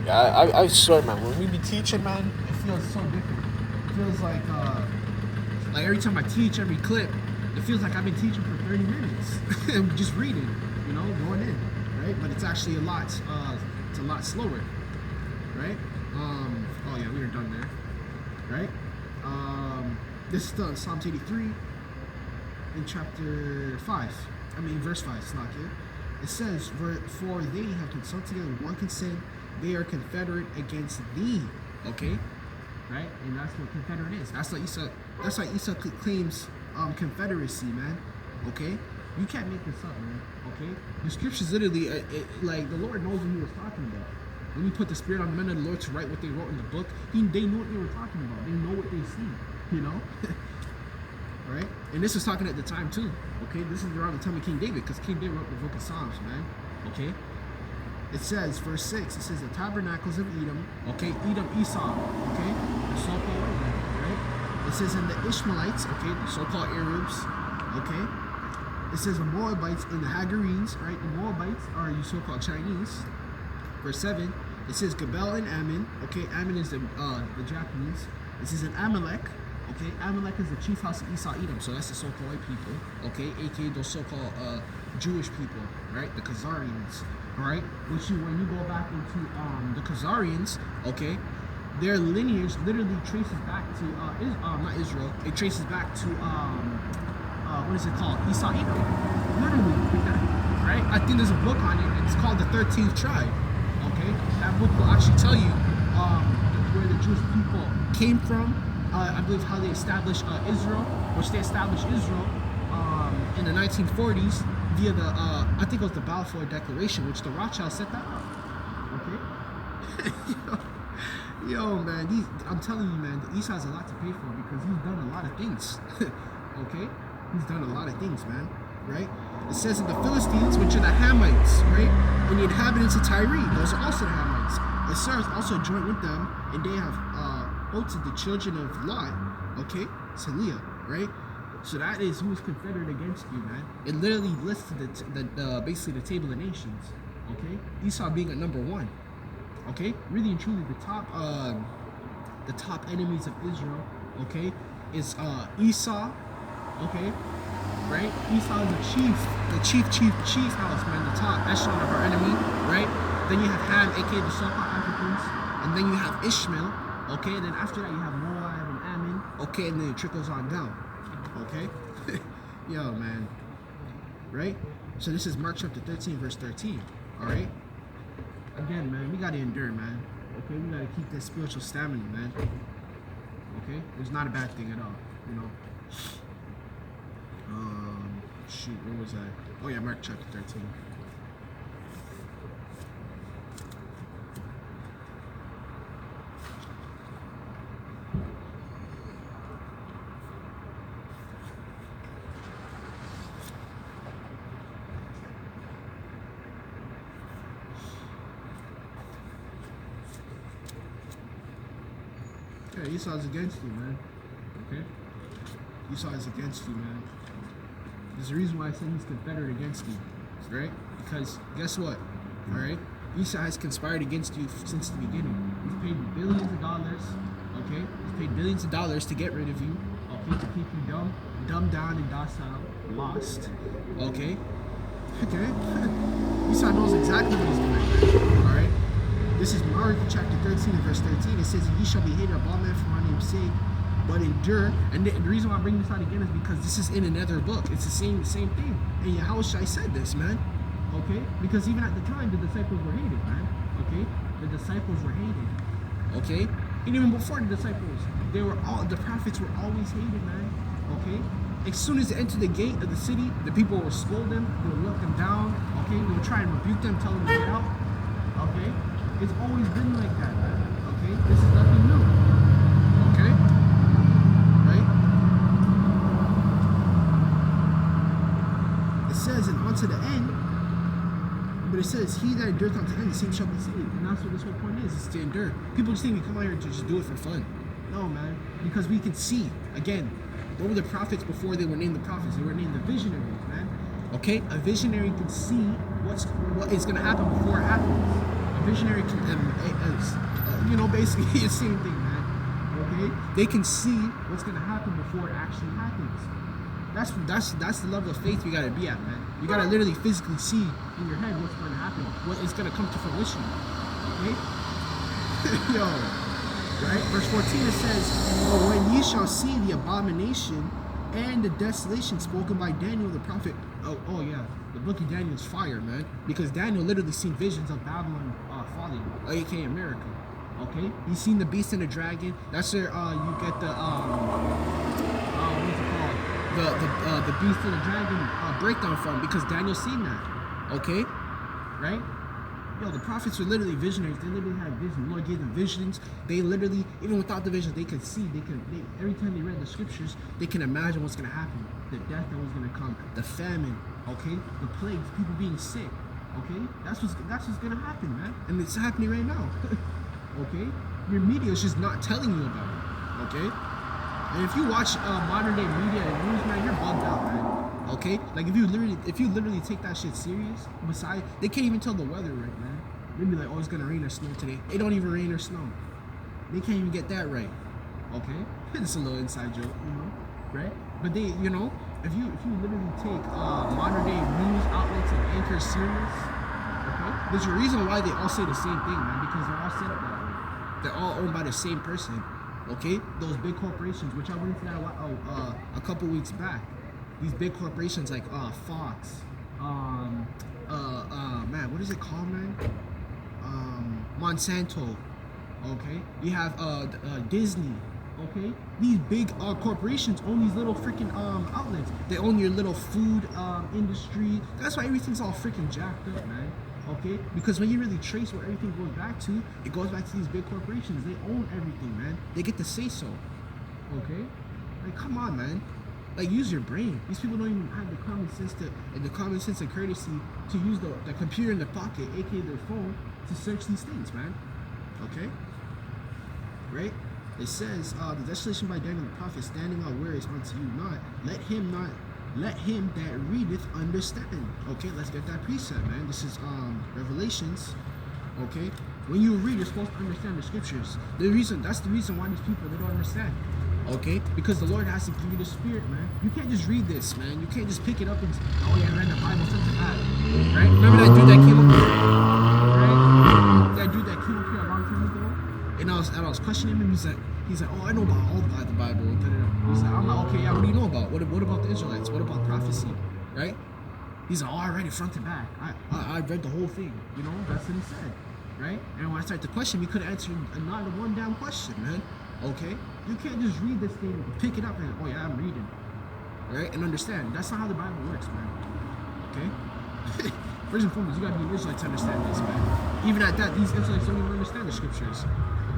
I swear, man, when we be teaching, man, it feels so different. It feels like every time I teach every clip, it feels like I've been teaching for 30 minutes. And just reading, you know, going in, right? But it's actually a lot slower, right? Oh yeah, we are done there, right? This is the Psalm 83 in chapter 5. I mean, verse 5, it's not here. It says, for they have consulted together with one consent, they are confederate against thee. Okay? Right? And that's what confederate is. That's why Esau claims confederacy, man. Okay? You can't make this up, man. Okay? The scriptures literally, like, the Lord knows what he was talking about. When he put the Spirit on the men of the Lord to write what they wrote in the book, they knew what they were talking about. They know what they see, you know? Right? And this was talking at the time too. Okay, this is around the time of King David, because King David wrote the book of Psalms, man. Okay? It says, verse 6, it says the tabernacles of Edom, okay, Edom, Esau, okay, the so-called white man, right? It says in the Ishmaelites, okay, the so-called Arabs, okay? It says the Moabites and the Hagarenes, right? The Moabites are you so-called Chinese. Verse 7, it says Gebel and Ammon, okay, Ammon is the Japanese. It says in Amalek, okay, Amalek is the chief house of Esau, Edom, so that's the so-called white people, okay, aka those so-called Jewish people, right, the Khazarians, all right, which when you go back into the Khazarians, okay, their lineage literally traces back to, not Israel, it traces back to, what is it called, Esau, Edom, literally, right, I think there's a book on it, it's called the 13th Tribe, okay, that book will actually tell you where the Jewish people came from. I believe how they established Israel, which they established Israel in the 1940s via the, I think it was the Balfour Declaration, which the Rothschilds set that up. Okay? yo, man, I'm telling you, man, Esau has a lot to pay for because he's done a lot of things. Okay? He's done a lot of things, man. Right? It says in the Philistines, which are the Hamites, right? And the inhabitants of Tyre, those are also the Hamites. The Sars also joined with them, and they have to the children of Lot, okay, to Leah, right? So that is who is confederate against you, man. It literally lists the basically the table of nations, okay? Esau being at number 1, okay? Really and truly, the top enemies of Israel, okay, is Esau, okay, right? Esau is the chief house, man, the top echelon of our enemy, right? Then you have Ham, aka the so-called Africans, and then you have Ishmael. Okay, and then after that you have Moab and Ammon. Okay, and then it trickles on down. Okay? Yo, man. Right? So this is Mark chapter 13, verse 13. Alright? Again, man, we gotta endure, man. Okay, we gotta keep that spiritual stamina, man. Okay? It's not a bad thing at all, you know. Shoot, where was I? Oh yeah, Mark chapter 13. Yeah, Esau is against you, man. Okay? Esau is against you, man. There's a reason why I say he's confederate against you, right? Because guess what? Alright? Esau has conspired against you since the beginning. He's paid billions of dollars, okay? He's paid billions of dollars to get rid of you, okay? To keep you dumbed down and docile, lost, okay? Okay? Esau knows exactly what he's doing, alright? This is Mark chapter 13 and verse 13. It says, ye shall be hated of all men for my name's sake, but endure. And the reason why I'm bringing this out again is because this is in another book. It's the same thing. And Yahawashi said this, man. Okay? Because even at the time, the disciples were hated, man. Okay? The disciples were hated. Okay? And even before the disciples, the prophets were always hated, man. Okay? As soon as they entered the gate of the city, the people would scold them, they would look them down, okay? They would try and rebuke them, tell them to get out. Okay? It's always been like that, man. Okay? This is nothing new. Okay? Right? It says, and unto the end, but it says, he that endureth unto the end, the same shall be saved. And that's what this whole point is to endure. People just think we come out here to just do it for fun. No, man. Because we can see, again, what were the prophets before they were named the prophets? They were named the visionaries, man. Okay? A visionary can see what is going to happen before it happens. visionary can, you know, basically the same thing, man. Okay, they can see what's gonna happen before it actually happens. That's the level of faith you gotta be at, man. You gotta literally physically see in your head what's gonna happen, what is gonna come to fruition. Okay, yo, right? Verse 14 it says, "But when ye shall see the abomination and the desolation spoken by Daniel the prophet." Oh yeah, the book of Daniel is fire, man, because Daniel literally seen visions of Babylon falling, aka America. Okay, he's seen the beast and the dragon. That's where you get the what's it called, the beast and the dragon breakdown from, because Daniel's seen that. Okay, right? Yo, the prophets were literally visionaries. They literally had visions. The Lord gave them visions. They literally, even without the visions, they could see. Every time they read the scriptures, they can imagine what's gonna happen. The death that was gonna come, the famine, okay, the plagues, people being sick, okay. That's what's gonna happen, man. And it's happening right now. Okay, your media is just not telling you about it. Okay, and if you watch modern day media and news, man, you're bugged out, man. Okay, like if you literally take that shit serious, besides they can't even tell the weather right, man. They be like, oh, it's gonna rain or snow today. It don't even rain or snow. They can't even get that right. Okay, it's a little inside joke, you know, right? But they, you know, if you literally take modern day news outlets and anchors serious, okay, there's a reason why they all say the same thing, man, because they're all set up that way. They're all owned by the same person. Okay, those big corporations, which I went into that a couple weeks back. These big corporations like Fox, man, what is it called, man? Monsanto. Okay, you have Disney. Okay, these big corporations own these little freaking outlets. They own your little food industry. That's why everything's all freaking jacked up, man. Okay, because when you really trace where everything goes back to, it goes back to these big corporations. They own everything, man. They get to say so. Okay, like come on, man. Like use your brain. These people don't even have the common sense and courtesy to use the computer in their pocket, aka their phone, to search these things, man. Okay, right? It says, the desolation by Daniel the prophet, standing out where is unto you not. Let him that readeth understand. Okay, let's get that precept, man. This is Revelations. Okay, when you read, you're supposed to understand the scriptures. That's the reason why these people, they don't understand. Okay, because the Lord has to give you the spirit, man. You can't just read this, man. You can't just pick it up and say, oh yeah, I read the Bible, something bad. Right? Remember that dude that came up here? Right? That dude that came up here a long time ago? And I was questioning him. He's like, oh, I know about all about the Bible. He's like, I'm like, okay, yeah, what do you know about? What about the Israelites? What about prophecy? Right? He's like, oh, I read it front to back. I read the whole thing. You know, that's what he said. Right? And when I started to question him, he couldn't answer not a one damn question, man. Okay? You can't just read this thing, pick it up, and oh yeah, I'm reading. Right? And understand. That's not how the Bible works, man. Okay? First and foremost, you gotta be an Israelite to understand this, man. Even at that, these Israelites don't even understand the scriptures.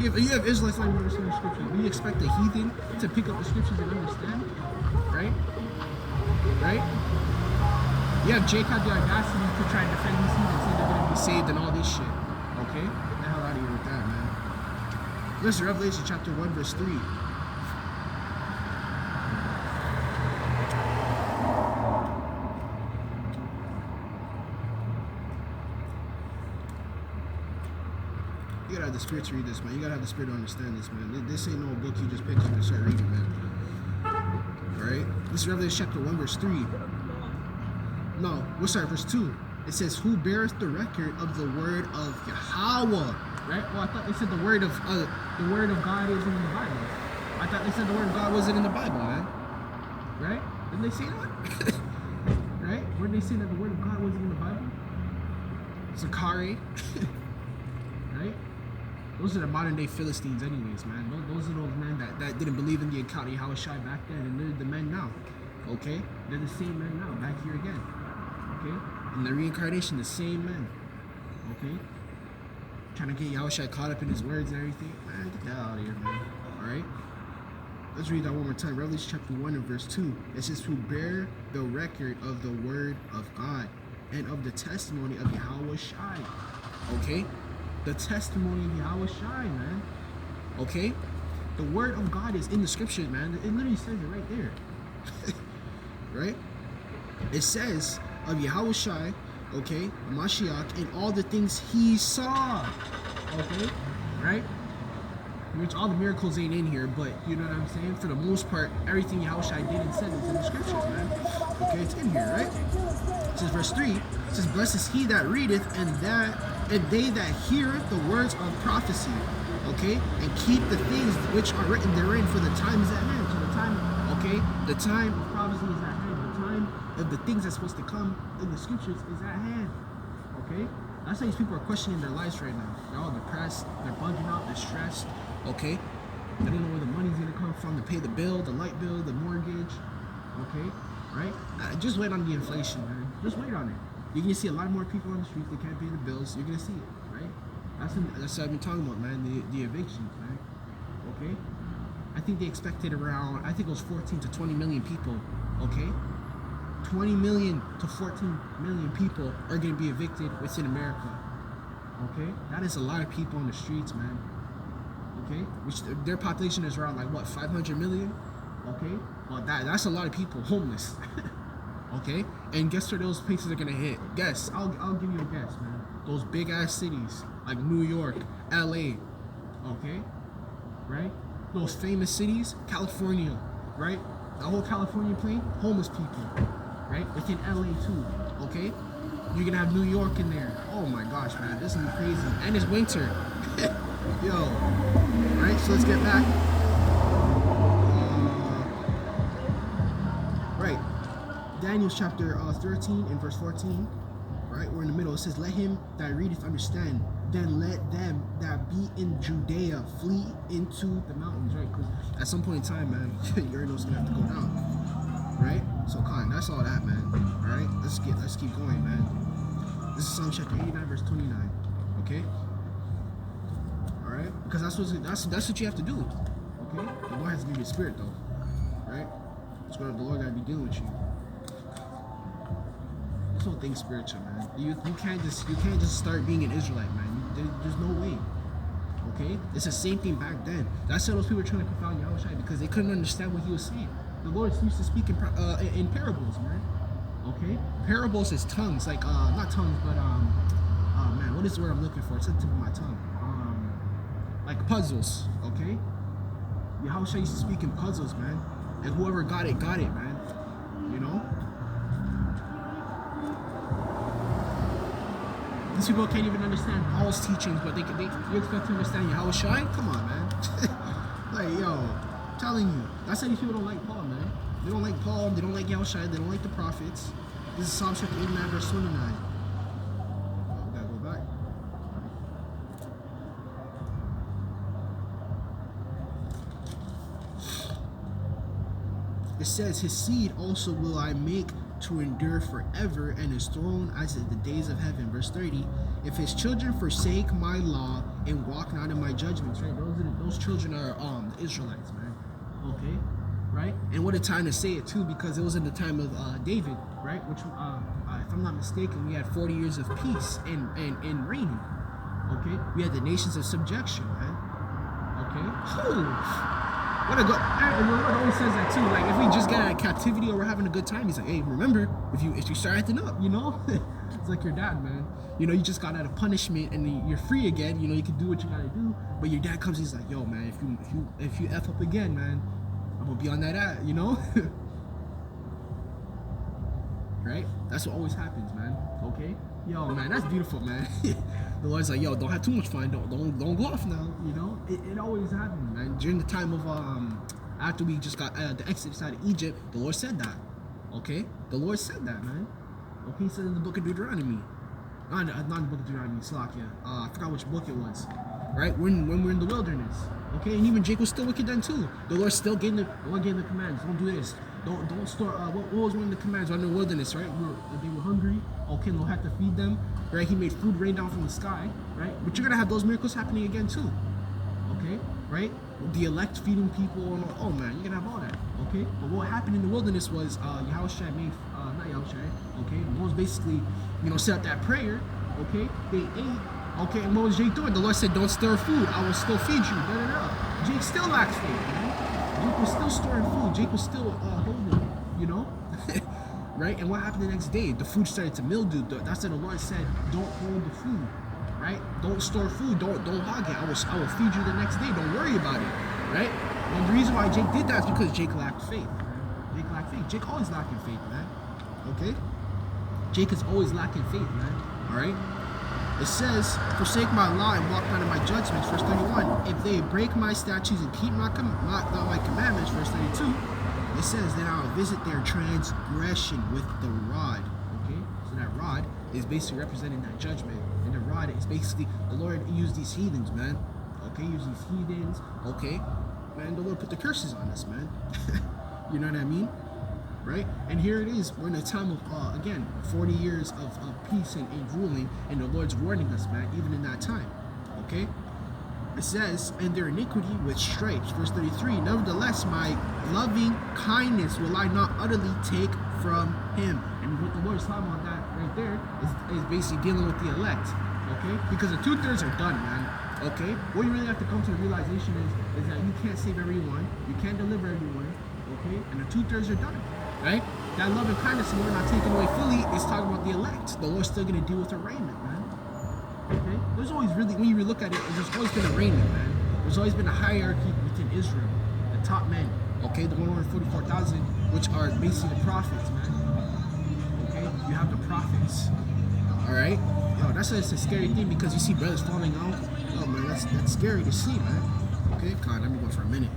You have Israelites not even understand the scriptures. Do you expect a heathen to pick up the scriptures and understand? Right? Right? You have Jacob the audacity to try and defend these heathens and say they're gonna be saved and all this shit. Okay? Get the hell out of here with that, man. Listen, Revelation chapter 1, verse 3. You gotta have the spirit to read this, man. You gotta have the spirit to understand this, man. This ain't no book you just pick up and start reading, man. Alright? This is Revelation chapter 1, verse 3. No, we'll start verse 2. It says, who beareth the record of the word of Yahawah? Right? Well, I thought they said the word of God isn't in the Bible. I thought they said the word of God wasn't in the Bible, man. Right? Didn't they say that? Right? Where did they say that the word of God wasn't in the Bible? Zachari. Right? Those are the modern day Philistines anyways, man. Those are those men that didn't believe in the account of Yahawashi back then, and they're the men now. Okay? They're the same men now, back here again. Okay? In the reincarnation, the same men. Okay? Trying to get Yahawashi caught up in his words and everything. Man, get that out of here, man. Alright? Let's read that one more time. Revelation chapter 1 and verse 2. It says, who bear the record of the word of God and of the testimony of Yahawashi. Okay? The testimony of Yahawashi, man. Okay? The word of God is in the scriptures, man. It literally says it right there. Right? It says of Yahawashi okay, Mashiach, and all the things he saw, okay, right? Which all the miracles ain't in here, but you know what I'm saying? For the most part, everything Yahawashi did and said is in the scriptures, man. Okay, it's in here, right? It says verse 3, it says, blessed is he that readeth, and they that heareth the words of prophecy, okay, and keep the things which are written therein, for the time is at hand. So the time, okay, the time of prophecy is at hand. The time of the things that's supposed to come in the scriptures is at hand, okay? That's why these people are questioning their lives right now. They're all depressed, they're bugging out, they're stressed, okay? They don't know where the money's gonna come from to pay the bill, the light bill, the mortgage, okay? Right? Just wait on the inflation, man. Just wait on it. You're gonna see a lot more people on the streets that can't pay the bills. You're gonna see it, right? That's what I've been talking about, man. The evictions, man. Okay? I think they expected around, I think it was 14 to 20 million people, okay? 20 million to 14 million people are gonna be evicted within America, okay? That is a lot of people on the streets, man. Okay, which their population is around like what, 500 million, okay? Well, that's a lot of people homeless, okay? And guess where those places are gonna hit? Guess, I'll give you a guess, man. Those big ass cities like New York, LA, okay? Right? Those famous cities, California, right? The whole California plain, homeless people, right? Within LA too, okay? You're gonna have New York in there. Oh my gosh, man, this is crazy. And it's winter. Yo, right, so let's get back. Right, Daniel chapter 13 and verse 14, right, we're in the middle. It says, let him that readeth understand, then let them that be in Judea flee into the mountains, right? Because at some point in time, man, your nose gonna have to go down, right? So that's all that, man. All right, let's keep going, man. This is Psalm chapter 89 verse 29, okay? Right? Because that's what you have to do. Okay? The Lord has to give you a spirit though. Right? That's what the Lord gotta be dealing with you. This whole thing's spiritual, man. You can't just start being an Israelite, man. There's no way. Okay? It's the same thing back then. That's why those people were trying to confound Yahawashi, because they couldn't understand what he was saying. The Lord used to speak in parables, man. Okay? Parables is tongues, like not tongues, but man, what is the word I'm looking for? It's at the tip of my tongue. Like puzzles, okay? Yahawashi used to speak in puzzles, man. And whoever got it, man. You know? These people can't even understand Paul's teachings, but you expect to understand Yahawashi? Come on, man. Like, yo, I'm telling you. That's why these people don't like Paul, man. They don't like Paul, they don't like Yahawashi, they don't like the prophets. This is Psalm chapter 89, verse 29. It says, his seed also will I make to endure forever, and his throne as in the days of heaven. Verse 30, if his children forsake my law and walk not in my judgments, right? Those children are the Israelites, man. Okay? Right? And what a time to say it too, because it was in the time of David, right? Which, if I'm not mistaken, we had 40 years of peace and reigning. Okay? We had the nations of subjection, man. Okay? What a good, and the Lord always says that too. Like if we just get out of captivity or we're having a good time, he's like, hey, remember, if you start acting up, you know, it's like your dad, man. You know, you just got out of punishment and you're free again. You know, you can do what you gotta do. But your dad comes, he's like, yo, man, if you f up again, man, I'm gonna be on that ad, you know. Right? That's what always happens, man. Okay? Yo, man, that's beautiful, man. The Lord's like, yo, don't have too much fun. Don't go off now. You know, it always happens, man. During the time of after we just got the exodus out of Egypt, the Lord said that. Okay, the Lord said that, man. Okay, he said in the book of Deuteronomy. Not in the book of Deuteronomy, Slakia. I forgot which book it was. Right, when we're in the wilderness. Okay, and even Jake was still wicked then too. The Lord still gave the commands. Don't do this. Don't store. What was one of the commands on the wilderness? Right, they were hungry. Okay, they'll have to feed them. Right, he made food rain down from the sky. Right, but you're gonna have those miracles happening again too. Okay, right, the elect feeding people. And oh man, you're gonna have all that. Okay, but what happened in the wilderness was Yahawashi made not Yahawashi. Okay, Moses basically, set up that prayer. Okay, they ate. Okay, and what was Jake doing? The Lord said, don't stir food. I will still feed you. Da, da, da. Jake still lacks faith, man. Jake was still storing food. Jake was still holding, right? And what happened the next day? The food started to mildew. That's when the Lord said, don't hold the food, right? Don't store food. Don't hog it. I will feed you the next day. Don't worry about it, right? And the reason why Jake did that is because Jake lacked faith. Jake lacked faith. Jake always lacking faith, man. Okay? Jake is always lacking faith, man. All right? It says, forsake my law and walk not in my judgments, verse 31. If they break my statutes and keep my commandments, verse 32, it says, then I will visit their transgression with the rod. Okay? So that rod is basically representing that judgment. And the rod is basically, the Lord used these heathens, man. Okay? Use these heathens. Okay? Man, the Lord put the curses on us, man. You know what I mean? Right? And here it is. We're in a time of, again, 40 years of peace and ruling, and the Lord's warning us, man, even in that time. Okay? It says, and their iniquity with stripes. Verse 33, nevertheless, my loving kindness will I not utterly take from him. And what the Lord's talking about that right there is basically dealing with the elect. Okay? Because the 2/3 are done, man. Okay? What you really have to come to the realization is that you can't save everyone. You can't deliver everyone. Okay? And the 2/3 are done. Right? That love and kindness, and we're not taken away fully, is talking about the elect. The Lord's still going to deal with arraignment, man. Okay? There's always really, when you look at it, there's always been arraignment, man. There's always been a hierarchy within Israel. The top men, okay? The 144,000, which are basically the prophets, man. Okay? You have the prophets. Alright? Yo, that's a scary thing because you see brothers falling out. Oh, man, that's scary to see, man. Okay? God, let me go for a minute.